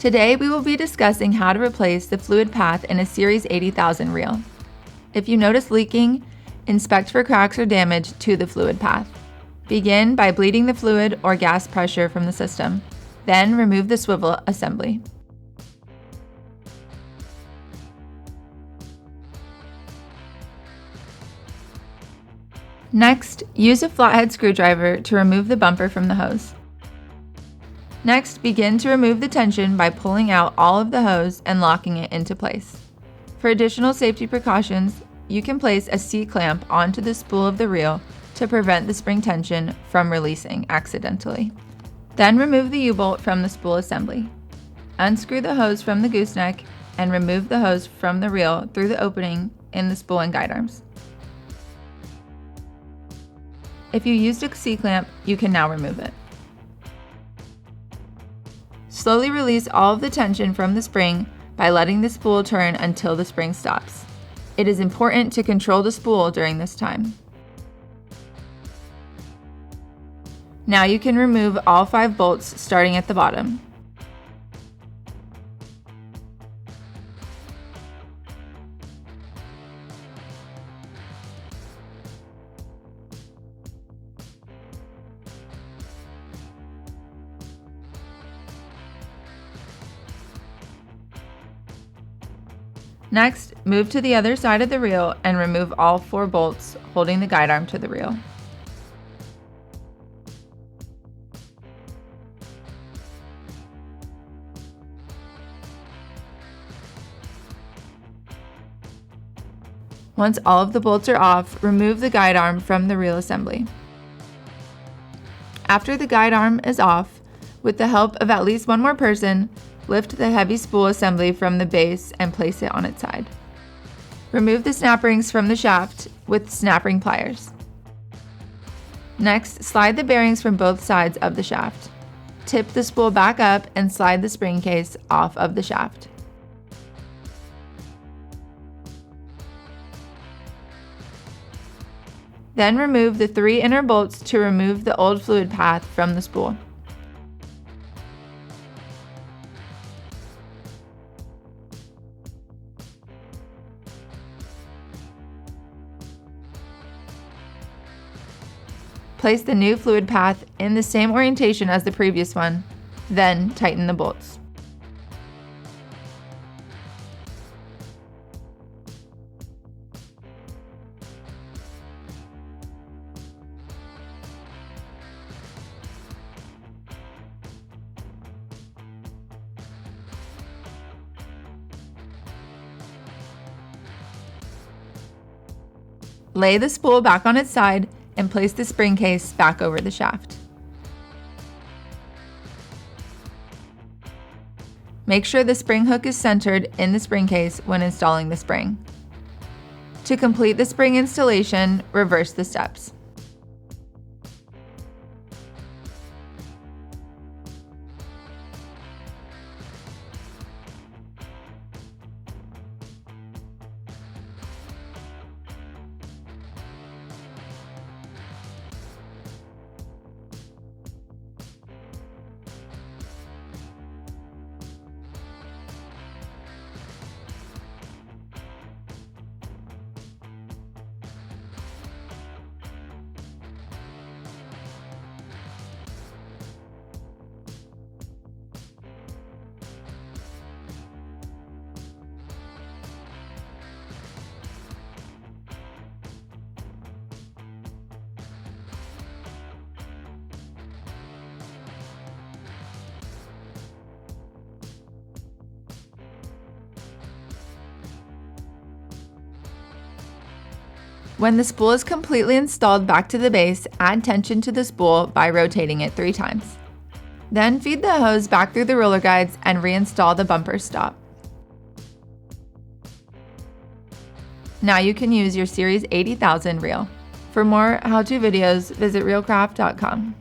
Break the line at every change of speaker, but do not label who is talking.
Today we will be discussing how to replace the fluid path in a Series 80,000 reel. If you notice leaking, inspect for cracks or damage to the fluid path. Begin by bleeding the fluid or gas pressure from the system. Then remove the swivel assembly. Next, use a flathead screwdriver to remove the bumper from the hose. Next, begin to remove the tension by pulling out all of the hose and locking it into place. For additional safety precautions, you can place a C-clamp onto the spool of the reel to prevent the spring tension from releasing accidentally. Then remove the U-bolt from the spool assembly. Unscrew the hose from the gooseneck and remove the hose from the reel through the opening in the spool and guide arms. If you used a C-clamp, you can now remove it. Slowly release all of the tension from the spring by letting the spool turn until the spring stops. It is important to control the spool during this time. Now you can remove all 5 bolts starting at the bottom. Next, move to the other side of the reel and remove all 4 bolts holding the guide arm to the reel. Once all of the bolts are off, remove the guide arm from the reel assembly. After the guide arm is off, with the help of at least one more person, lift the heavy spool assembly from the base and place it on its side. Remove the snap rings from the shaft with snap ring pliers. Next, slide the bearings from both sides of the shaft. Tip the spool back up and slide the spring case off of the shaft. Then remove the 3 inner bolts to remove the old fluid path from the spool. Place the new fluid path in the same orientation as the previous one, then tighten the bolts. Lay the spool back on its side and place the spring case back over the shaft. Make sure the spring hook is centered in the spring case when installing the spring. To complete the spring installation, reverse the steps. When the spool is completely installed back to the base, add tension to the spool by rotating it 3 times. Then feed the hose back through the roller guides and reinstall the bumper stop. Now you can use your Series 80,000 reel. For more how-to videos, visit reelcraft.com.